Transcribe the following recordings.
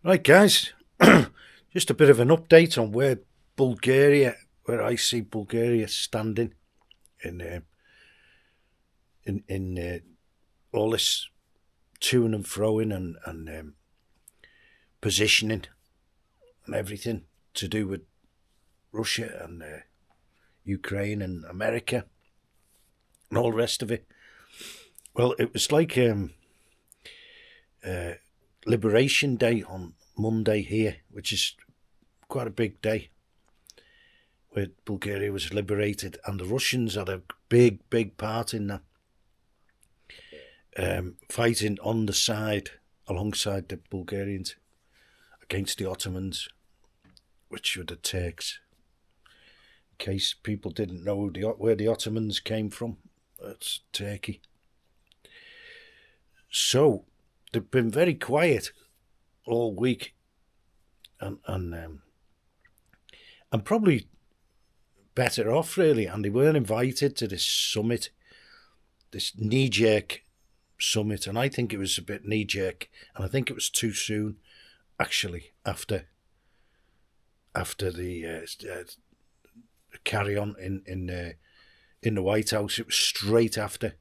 Right, guys, just a bit of an update on where I see Bulgaria standing in all this toing and froing and positioning and everything to do with Russia and Ukraine and America and all the rest of it. Well, it was like Liberation Day on Monday here, which is quite a big day, where Bulgaria was liberated, and the Russians had a big part in that, fighting on the side alongside the Bulgarians against the Ottomans, which were the Turks. In case people didn't know where the Ottomans came from, it's Turkey. So they've been very quiet all week, and probably better off, really. And they weren't invited to this summit, this knee-jerk summit, and I think it was a bit knee-jerk, and I think it was too soon, actually, after the carry-on in the White House. It was straight after.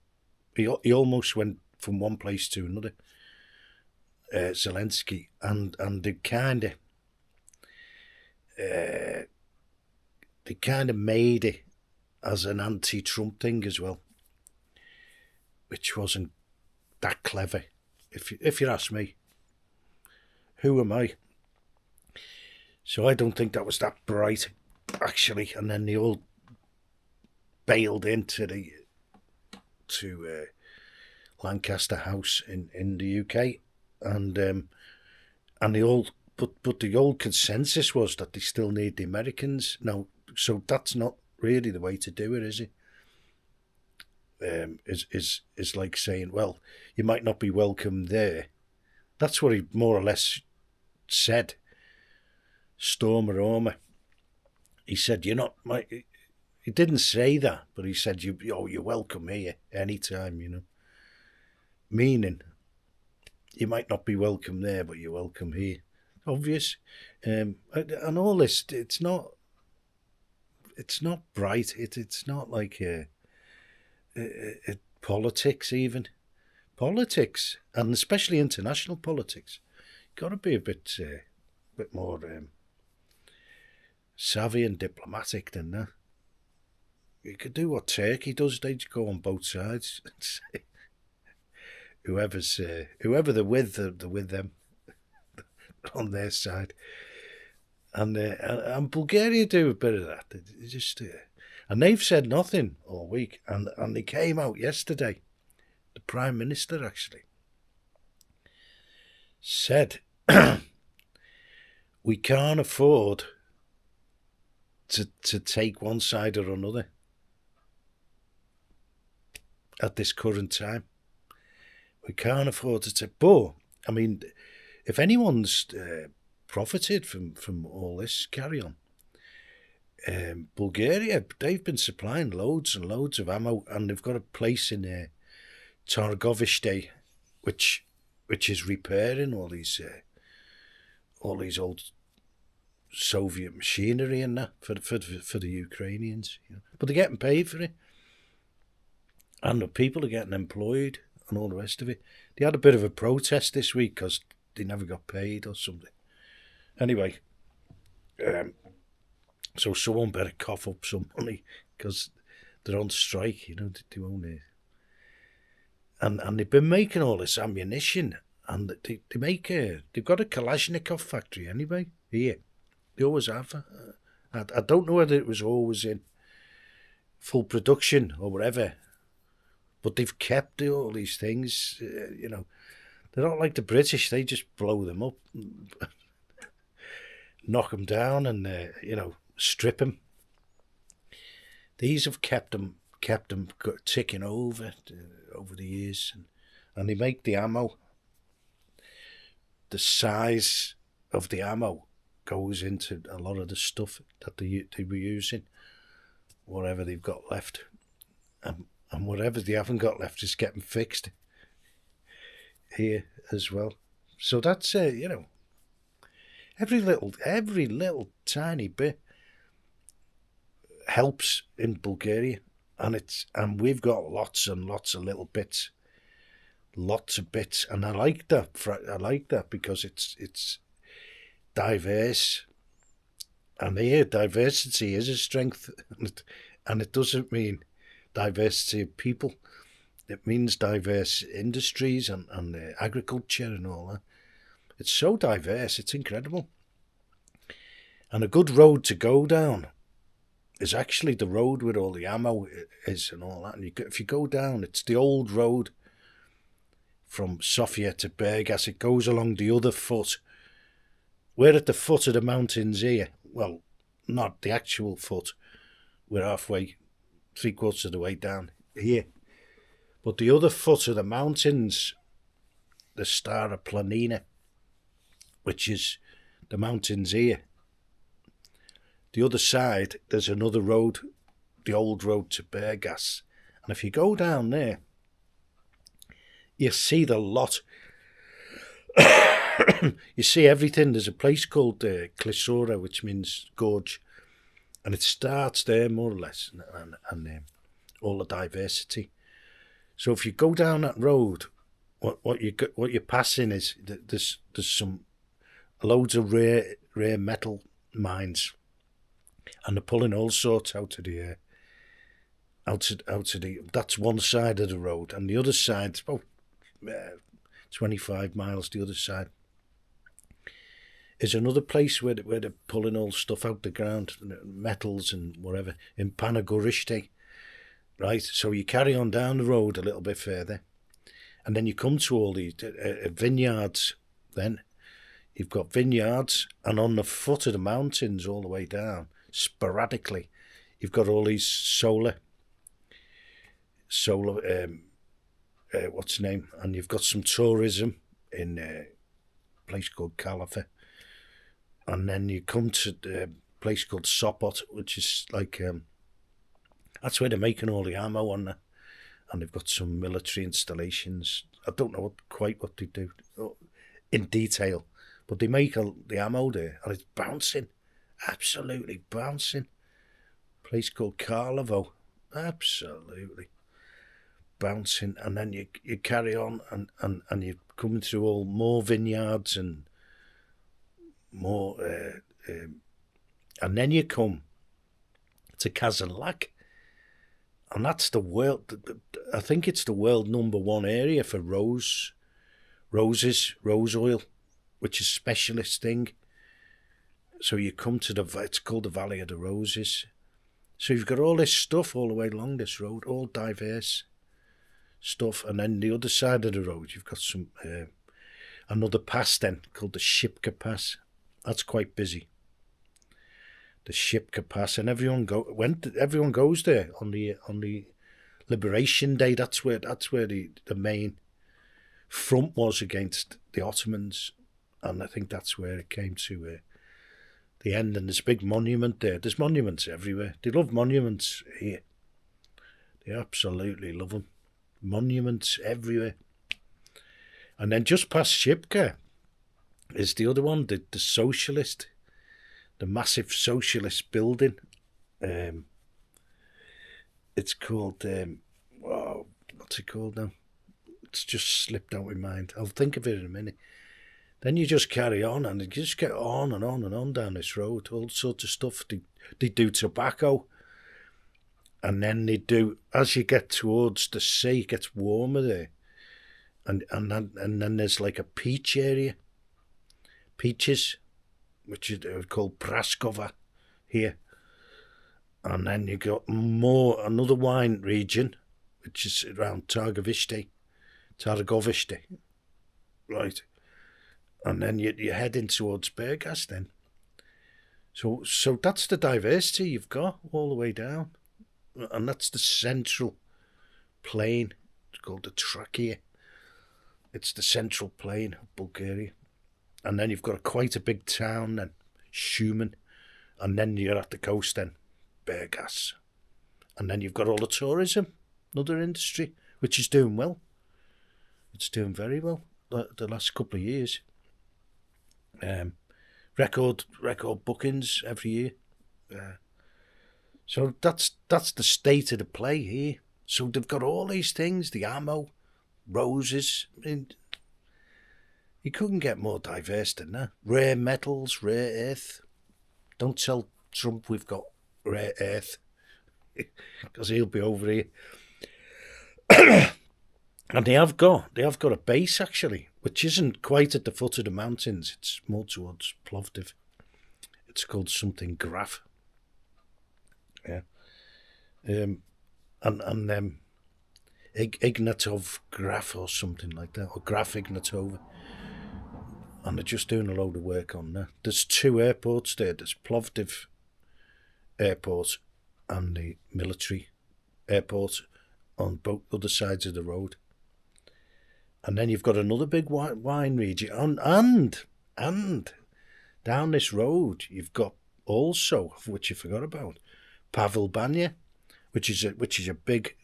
He almost went from one place to another, Zelensky, and they kind of made it as an anti-Trump thing as well, which wasn't that clever, if you ask me. Who am I? So I don't think that was that bright, actually. And then they all bailed into Lancaster House in the UK, and they all. But the old consensus was that they still need the Americans now. So that's not really the way to do it, is it? Is like saying, well, you might not be welcome there. That's what he more or less said. Stormer Ormer. He said, "You're not my." He didn't say that, but he said, "You're welcome here anytime." Meaning, you might not be welcome there, but you're welcome here. Obvious, and all this. It's not bright. It's not like politics, even politics, and especially international politics. Got to be a bit more savvy and diplomatic than that. You could do what Turkey does. They just go on both sides. Whoever they're with them on their side. And Bulgaria do a bit of that. They just and they've said nothing all week. And they came out yesterday. The Prime Minister actually said, we can't afford to take one side or another at this current time. We can't afford to take. But I mean, if anyone's profited from all this carry on, Bulgaria, they've been supplying loads and loads of ammo, and they've got a place in Targovishte, which is repairing all these old Soviet machinery and that for the Ukrainians. But they're getting paid for it, and the people are getting employed and all the rest of it. They had a bit of a protest this week because they never got paid or something. Anyway, so someone better cough up some money because they're on strike. They won't. And they've been making all this ammunition, and they've got a Kalashnikov factory anyway here. They always have. I don't know whether it was always in full production or whatever, but they've kept all these things. They're not like the British. They just blow them up, knock them down, and strip them. These have kept them ticking over the years, and they make the ammo. The size of the ammo goes into a lot of the stuff that they were using, whatever they've got left, and whatever they haven't got left is getting fixed here as well. So that's Every little tiny bit helps in Bulgaria, and we've got lots and lots of little bits, and I like that. I like that because it's diverse, and here diversity is a strength, and it doesn't mean diversity of people. It means diverse industries and agriculture and all that. It's so diverse, it's incredible. And a good road to go down is actually the road where all the ammo is and all that. And if you go down, it's the old road from Sofia to Burgas. It goes along the other foot. We're at the foot of the mountains here. Well, not the actual foot. We're halfway, 3/4 of the way down here. But the other foot of the mountains, the Stara Planina, which is the mountains here. The other side, there's another road, the old road to Burgas. And if you go down there, you see the lot. You see everything. There's a place called Klissura, which means gorge. And it starts there, more or less, and all the diversity. So if you go down that road, what you're passing is there's some loads of rare metal mines, and they're pulling all sorts out of the air. That's one side of the road, and the other side's about 25 miles. The other side is another place where they're pulling all stuff out the ground, metals and whatever, in Panagurishte. Right, so you carry on down the road a little bit further, and then you come to all these vineyards. Then you've got vineyards, and on the foot of the mountains, all the way down, sporadically, you've got all these solar. What's the name? And you've got some tourism in a place called Califa, and then you come to a place called Sopot, which is like. That's where they're making all the ammo on there. And they've got some military installations. I don't know quite what they do in detail, but they make the ammo there, and it's bouncing, absolutely bouncing. A place called Karlovo, absolutely bouncing. And then you carry on, and you're coming through all more vineyards and more, and then you come to Kazanlak. And that's the world. I think it's the world #1 area for rose oil, which is a specialist thing. So you come to it's called the Valley of the Roses. So you've got all this stuff all the way along this road, all diverse stuff. And then the other side of the road, you've got some another pass then called the Shipka Pass. That's quite busy. The Shipka Pass, and everyone goes there on the Liberation Day. That's where the main front was against the Ottomans, and I think that's where it came to the end. And there's a big monument there. There's monuments everywhere. They love monuments here. They absolutely love them. Monuments everywhere. And then just past Shipka is the other one, the socialist. The massive socialist building. It's called, what's it called now? It's just slipped out of my mind. I'll think of it in a minute. Then you just carry on, and you just get on and on and on down this road. All sorts of stuff. They do tobacco. And then they do, as you get towards the sea, it gets warmer there. And then there's like a peach area. Peaches. Which is called Praskova here. And then you got another wine region, which is around Targovishte, right? And then you're heading towards Burgas then. So that's the diversity you've got all the way down. And that's the central plain. It's called the Trachea. It's the central plain of Bulgaria. And then you've got quite a big town then, Shumen. And then you're at the coast then, Burgas. And then you've got all the tourism, another industry, which is doing well. It's doing very well the last couple of years. record bookings every year. So that's the state of the play here. So they've got all these things, the ammo, roses. I mean, you couldn't get more diverse than that. Rare metals, rare earth. Don't tell Trump we've got rare earth, because he'll be over here. And they have got a base, actually, which isn't quite at the foot of the mountains. It's more towards Plovdiv. It's called something Graf. Yeah. Ignatov Graf or something like that, or Graf Ignatova. And they're just doing a load of work on that. There's 2 airports there. There's Plovdiv Airport and the military airport on both other sides of the road. And then you've got another big wine region. And down this road, you've got also, which you forgot about, Pavel Banya, which is a big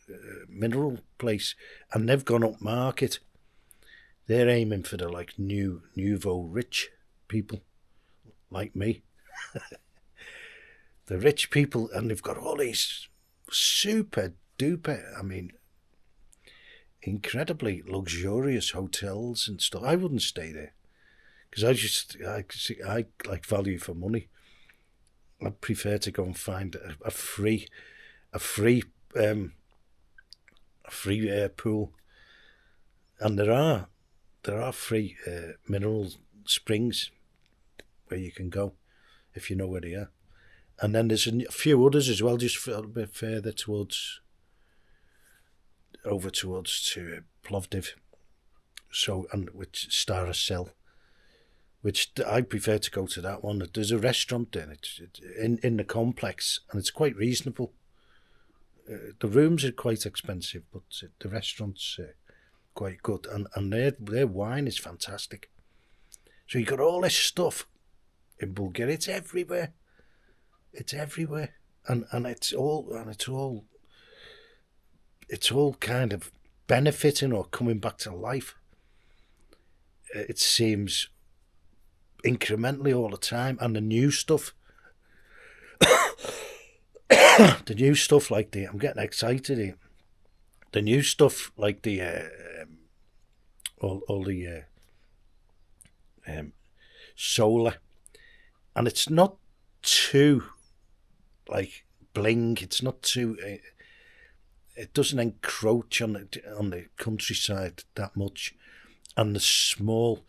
mineral place, and they've gone up market. They're aiming for the nouveau rich people, like me. The rich people, and they've got all these super duper, I mean, incredibly luxurious hotels and stuff. I wouldn't stay there because I like value for money. I'd prefer to go and find a free pool, and there are free mineral springs where you can go if you know where they are. And then there's a few others as well, just a bit further over towards Plovdiv. So, and which Starosel, which I prefer to go to that one. There's a restaurant there. It's in the complex, and it's quite reasonable. The rooms are quite expensive, but the restaurant's quite good, and their wine is fantastic. So you got all this stuff in Bulgaria. It's everywhere. It's everywhere, and it's all kind of benefiting or coming back to life. It seems incrementally all the time, and the new stuff, I'm getting excited here. The new stuff like the all the solar, and it's not too like bling. It's not too. It doesn't encroach on the countryside that much, and the small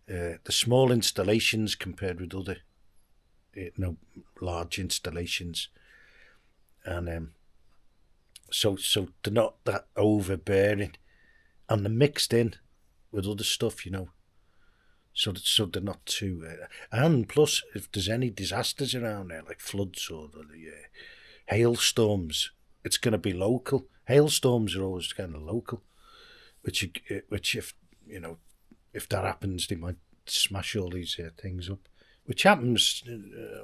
installations compared with other, large installations, and so they're not that overbearing, and they're mixed in with other stuff, So they're not too, and plus if there's any disasters around there like floods or the hailstorms, it's going to be local. Hailstorms are always kind of local, which if that happens, they might smash all these things up, which happens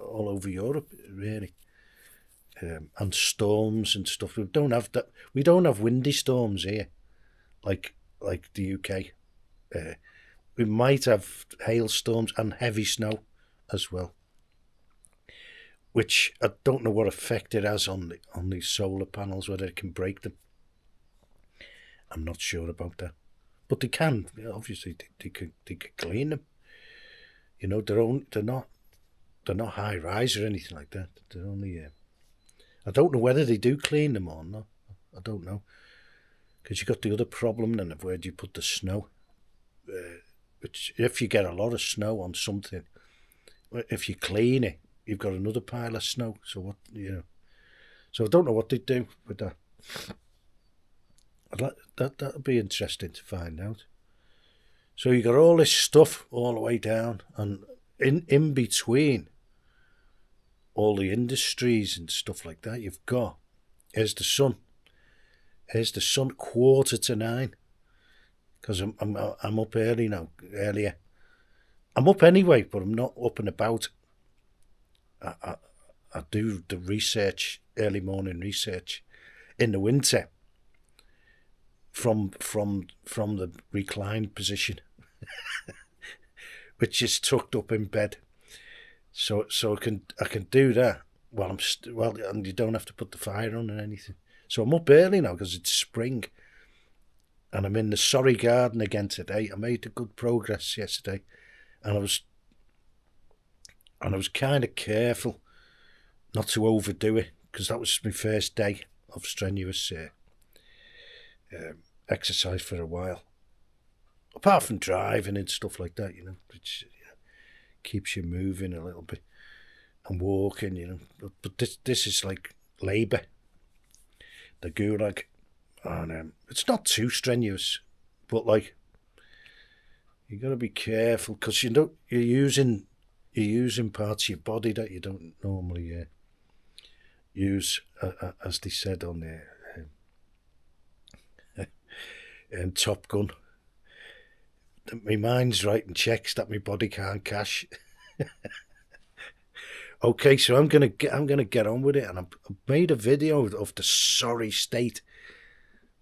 all over Europe really, and storms and stuff. We don't have that. We don't have windy storms here, like the UK. We might have hailstorms and heavy snow as well, which I don't know what effect it has on the solar panels, whether it can break them. I'm not sure about that, but they can. Obviously, they could clean them. They're not high rise or anything like that. They're only. I don't know whether they do clean them or not. I don't know, because you got the other problem then of where do you put the snow. Which, if you get a lot of snow on something, if you clean it, you've got another pile of snow. So what, So I don't know what they do with that. That'll be interesting to find out. So you got all this stuff all the way down, and in between all the industries and stuff like that, you've got, here's the sun, 9:15. Because I'm up early now, earlier. I'm up anyway, but I'm not up and about. I do the research, early morning research, in the winter. From the reclined position, which is tucked up in bed. So I can do that while and you don't have to put the fire on or anything. So I'm up early now because it's spring, and I'm in the sorry garden again today. I made good progress yesterday, and I was kind of careful not to overdo it because that was my first day of strenuous exercise for a while. Apart from driving and stuff like that, which keeps you moving a little bit and walking, But this is like labour, the gulag, and it's not too strenuous, but like you got to be careful because you're using parts of your body that you don't normally use, as they said on the Top Gun. My mind's writing checks that my body can't cash. Okay, so I'm gonna get on with it, and I've made a video of the sorry state.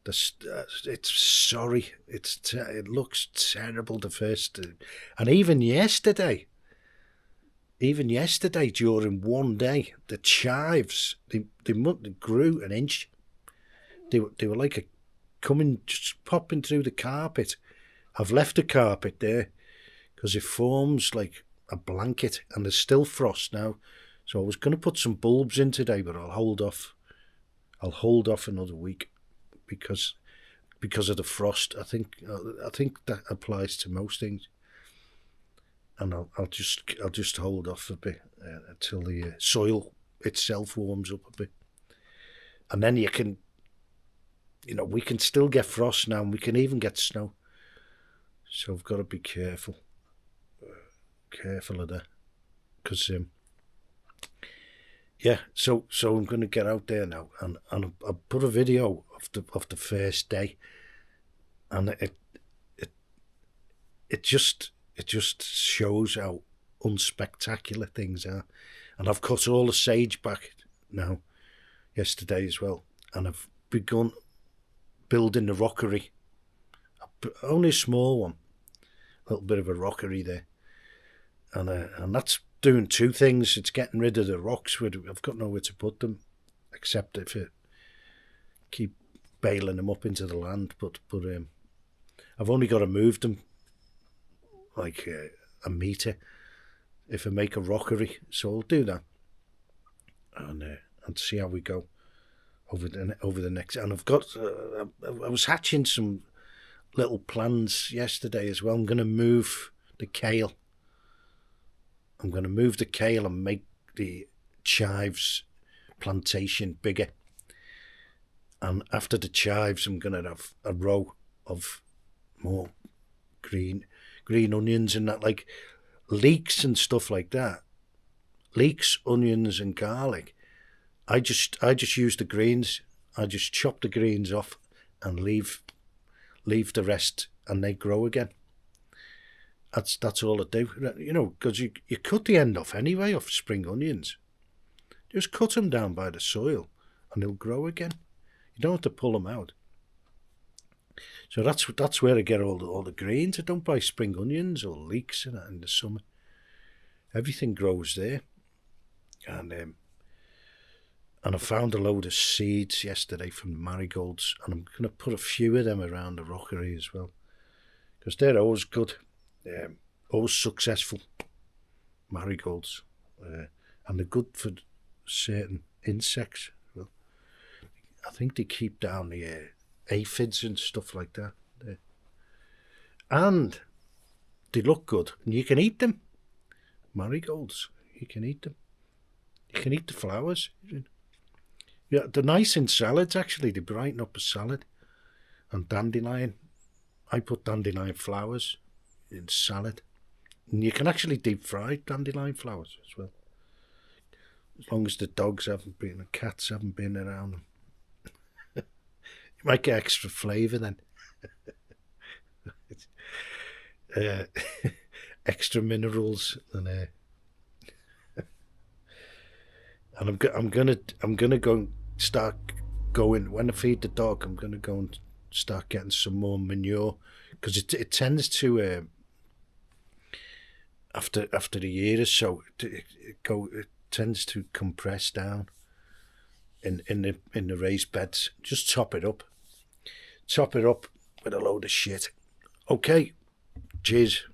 It's sorry. It looks terrible the first, and even yesterday during one day, the chives they grew an inch. They were like just popping through the carpet. I've left the carpet there because it forms like a blanket, and there's still frost now. So I was going to put some bulbs in today, but I'll hold off. I'll hold off another week because of the frost. I think that applies to most things, and I'll just hold off a bit until the soil itself warms up a bit, and then we can still get frost now, and we can even get snow. So I've got to be careful of that, because So I'm going to get out there now, and I put a video of the first day, and it just shows how unspectacular things are, and I've cut all the sage back now yesterday as well, and I've begun building the rockery, only a small one. A little bit of a rockery there, and that's doing two things. It's getting rid of the rocks. I've got nowhere to put them, except if I keep bailing them up into the land. But I've only got to move them like a metre if I make a rockery. So I'll do that, and see how we go over the next. And I've got I was hatching some little plans yesterday as well. I'm going to move the kale. I'm going to move the kale and make the chives plantation bigger. And after the chives, I'm going to have a row of more green onions and that, like leeks and stuff like that. Leeks, onions, and garlic. I just use the greens. I just chop the greens off and leave the rest, and they grow again. That's all I do, because you cut the end off anyway of spring onions. Just cut them down by the soil, and they'll grow again. You don't have to pull them out. So that's where I get all the greens. I don't buy spring onions or leeks in the summer. Everything grows there, and I found a load of seeds yesterday from the marigolds, and I'm going to put a few of them around the rockery as well, because they're always good, always successful marigolds, and they're good for certain insects. Well, I think they keep down the aphids and stuff like that. And they look good, and you can eat them. Marigolds, you can eat them. You can eat the flowers. Yeah, they're nice in salads, actually. They brighten up a salad. And dandelion. I put dandelion flowers in salad. And you can actually deep fry dandelion flowers as well. As long as the dogs haven't been, the cats haven't been around them. You might get extra flavour then. Extra minerals and I'm gonna go and start going when I feed the dog. I'm gonna go and start getting some more manure, because it tends to after a year or so, it tends to compress down in the raised beds. Just top it up with a load of shit. Okay, cheers.